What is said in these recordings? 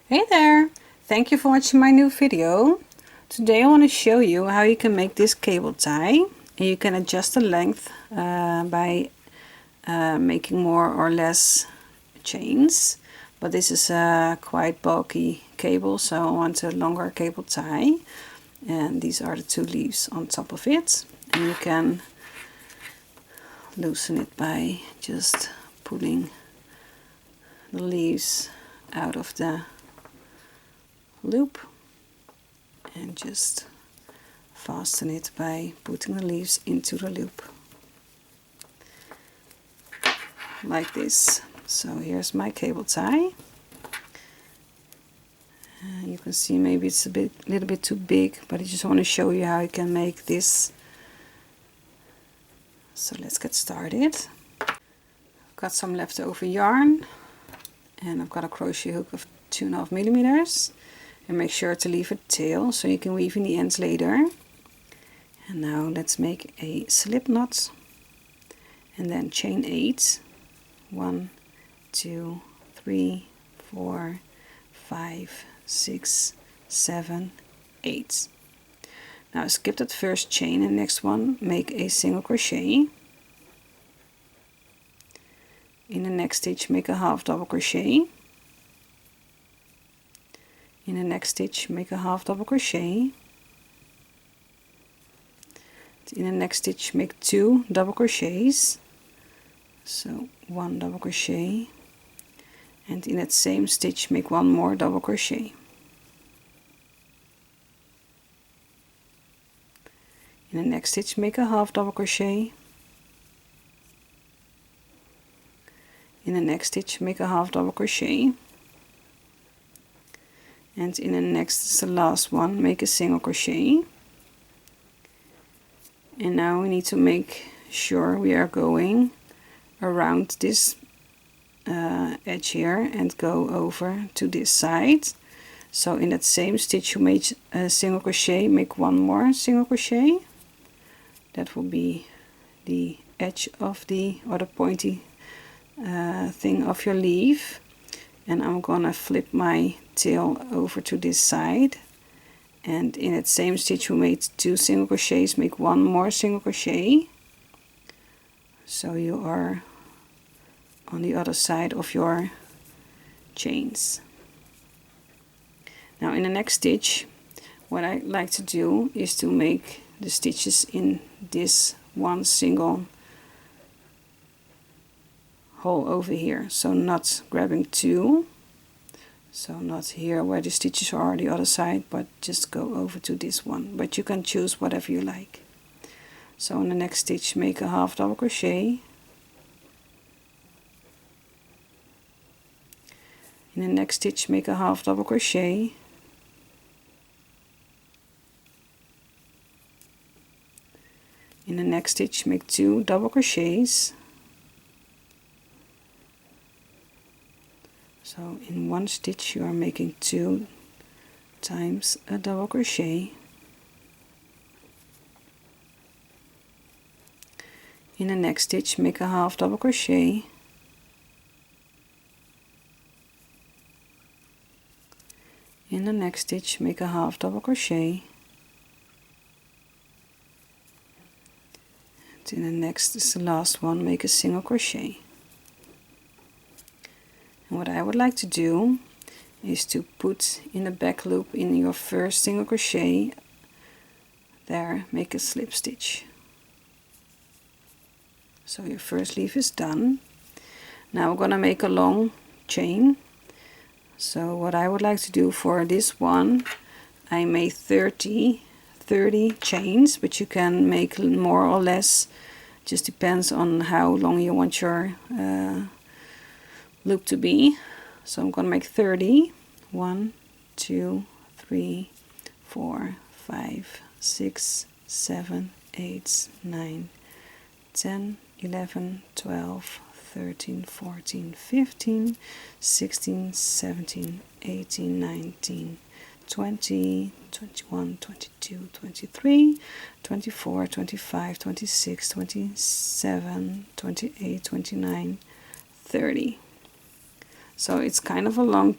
Hey there! Thank you for watching my new video. Today I want to show you how you can make this cable tie. And you can adjust the length by making more or less chains. But this is a quite bulky cable, so I want a longer cable tie. And these are the two leaves on top of it. And you can loosen it by just pulling the leaves out of the loop and just fasten it by putting the leaves into the loop like this. So here's my cable tie. You can see maybe it's a little bit too big, but I just want to show you how you can make this. So let's get started. I've got some leftover yarn and I've got a crochet hook of 2.5 millimeters. And make sure to leave a tail so you can weave in the ends later. And now let's make a slip knot and then chain 8. 1, 2, 3, 4, 5, 6, 7, 8. Now skip that first chain and next one make a single crochet. In the next stitch make a half double crochet. In the next stitch make a half double crochet. In the next stitch make 2 double crochets, so 1 double crochet, and in that same stitch make 1 more double crochet. In the next stitch make a half double crochet. In the next stitch make a half double crochet. And in the next, the last one, make a single crochet. And now we need to make sure we are going around this edge here and go over to this side. So in that same stitch you made a single crochet, make 1 more single crochet. That will be the edge of the, or the pointy thing of your leaf. And I'm gonna flip my tail over to this side, and in that same stitch we made 2 single crochets, make 1 more single crochet, so you are on the other side of your chains. Now in the next stitch what I like to do is to make the stitches in this one single hole over here, so not grabbing 2, so not here where the stitches are the other side, but just go over to this one, but you can choose whatever you like. So in the next stitch make a half double crochet. In the next stitch make a half double crochet. In the next stitch make 2 double crochets. So in one stitch you are making 2 times a double crochet. In the next stitch make a half double crochet. In the next stitch make a half double crochet. And in the next is the last one, make a single crochet. And what I would like to do is to put in the back loop in your first single crochet there, make a slip stitch. So your first leaf is done. Now we're gonna make a long chain. So what I would like to do for this one, I made 30 chains, but you can make more or less, just depends on how long you want your loop to be. So I'm gonna make 30. 1, 2, 3, 4, 5, 6, 7, 8, 9, 10, 11, 12, 13, 14, 15, 16, 17, 18, 19, 20, 21, 22, 23, 24, 25, 26, 27, 28, 29, 30. So it's kind of a long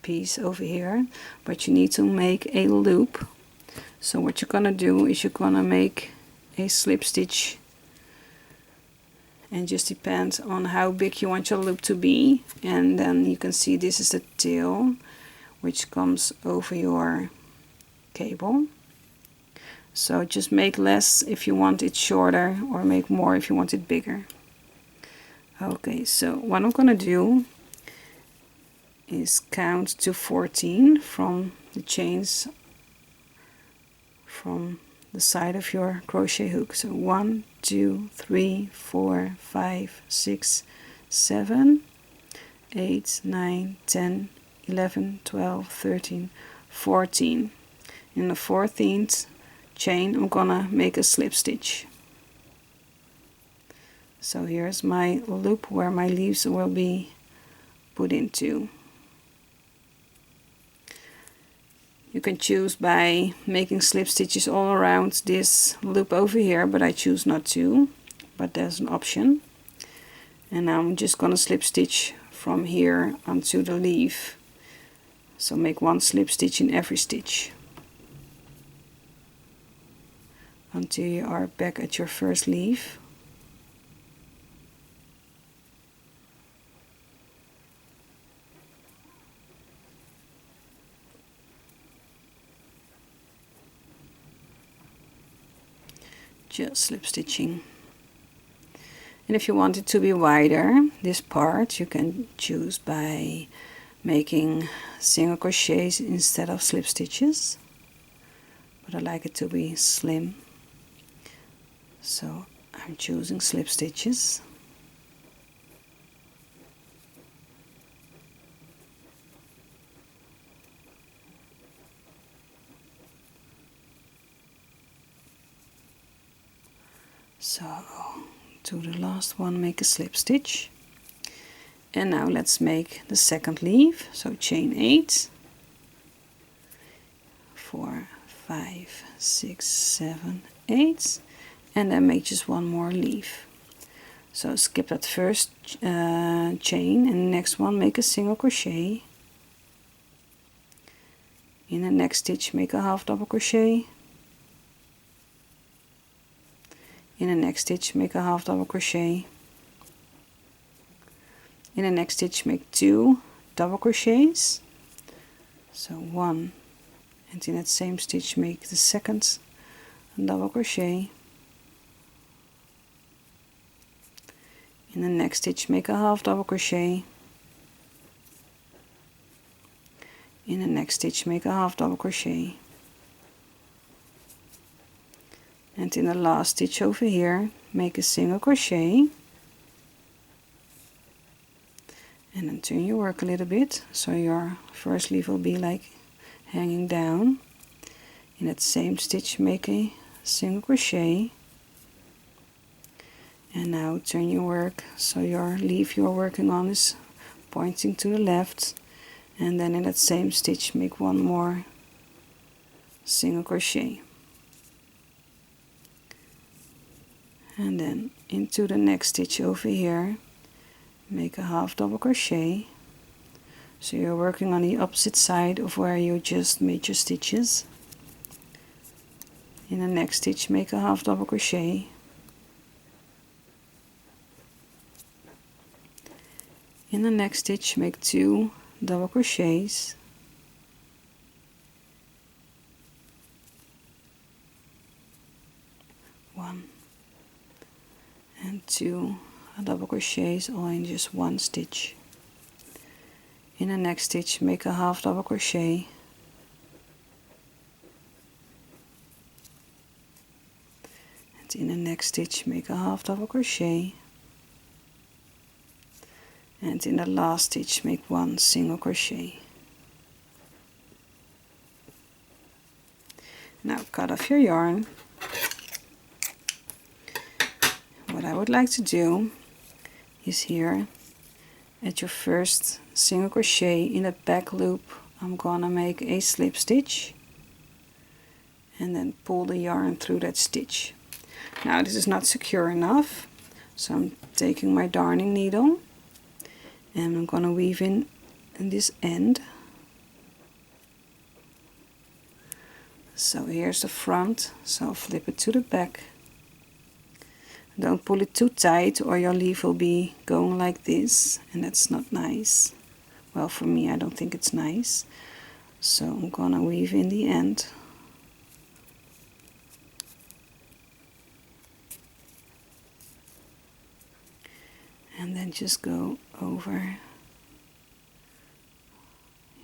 piece over here, but you need to make a loop. So what you're gonna do is you're gonna make a slip stitch, and just depends on how big you want your loop to be. And then you can see this is the tail which comes over your cable. So just make less if you want it shorter, or make more if you want it bigger. Okay, so what I'm gonna do is count to 14 from the chains from the side of your crochet hook. So 1, 2, 3, 4, 5, 6, 7, 8, 9, 10, 11, 12, 13, 14. In the 14th chain I'm gonna make a slip stitch. So here's my loop where my leaves will be put into. You can choose by making slip stitches all around this loop over here, but I choose not to, but there's an option. And now I'm just gonna slip stitch from here onto the leaf. So make one slip stitch in every stitch until you are back at your first leaf. Just slip stitching. And if you want it to be wider, this part, you can choose by making single crochets instead of slip stitches, but I like it to be slim, so I'm choosing slip stitches. So to the last one, make a slip stitch. And now let's make the second leaf. So chain 8, 4, 5, 6, 7, 8, and then make just one more leaf. So skip that first chain, and the next one make a single crochet. In the next stitch make a half double crochet. In the next stitch make a half double crochet. In the next stitch make 2 double crochets, so 1, and in that same stitch make the second double crochet. In the next stitch make a half double crochet. In the next stitch make a half double crochet. And in the last stitch over here make a single crochet. And then turn your work a little bit, so your first leaf will be like hanging down. In that same stitch make a single crochet. And now turn your work so your leaf you're working on is pointing to the left. And then in that same stitch make one more single crochet. And then into the next stitch over here make a half double crochet, so you're working on the opposite side of where you just made your stitches. In the next stitch make a half double crochet. In the next stitch make 2 double crochets. One and 2 double crochets all in just one stitch. In the next stitch make a half double crochet. And in the next stitch make a half double crochet. And in the last stitch make 1 single crochet. Now cut off your yarn. What I would like to do is here at your first single crochet in the back loop I'm gonna make a slip stitch and then pull the yarn through that stitch. Now this is not secure enough, so I'm taking my darning needle and I'm gonna weave in this end So here's the front, so flip it to the back. Don't pull it too tight or your leaf will be going like this, and that's not nice. Well, for me, I don't think it's nice. So I'm gonna weave in the end. And then just go over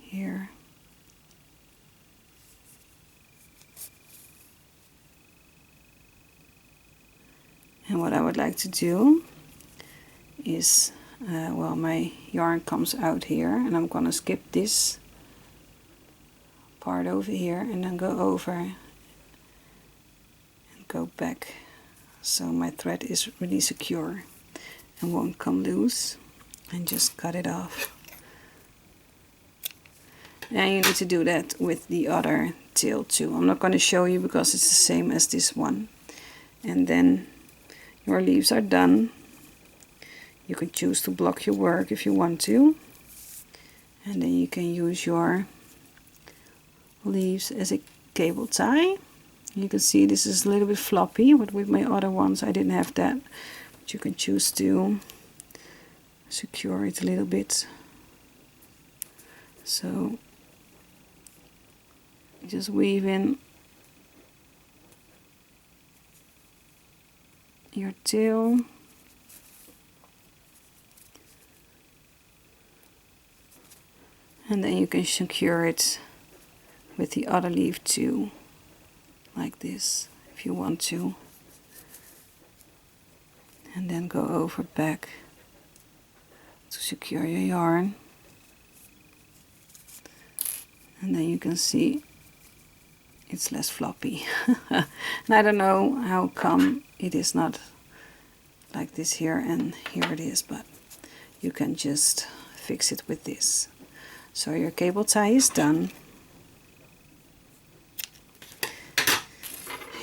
here. And what I would like to do is, well, my yarn comes out here, and I'm gonna skip this part over here and then go over and go back, so my thread is really secure and won't come loose, and just cut it off. And you need to do that with the other tail too. I'm not going to show you because it's the same as this one. And then your leaves are done. You can choose to block your work if you want to, and then you can use your leaves as a cable tie. You can see this is a little bit floppy, but with my other ones I didn't have that. But you can choose to secure it a little bit. So just weave in your tail. And then you can secure it with the other leaf too, like this, if you want to. And then go over back to secure your yarn. And then you can see it's less floppy. And I don't know how come it is not like this here and here it is, but you can just fix it with this. So your cable tie is done.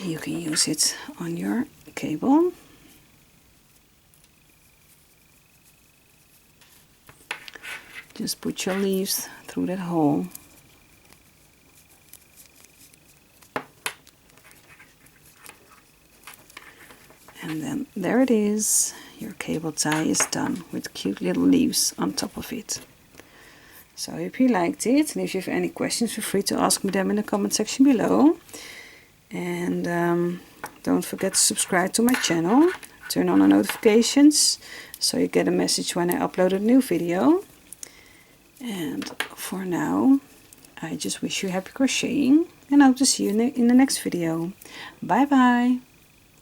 You can use it on your cable. Just put your leaves through that hole. And then there it is. Your cable tie is done with cute little leaves on top of it. So I hope you liked it, and if you have any questions, feel free to ask me them in the comment section below. And don't forget to subscribe to my channel, turn on the notifications so you get a message when I upload a new video. And for now, I just wish you happy crocheting, and I hope to see you in the next video. Bye bye!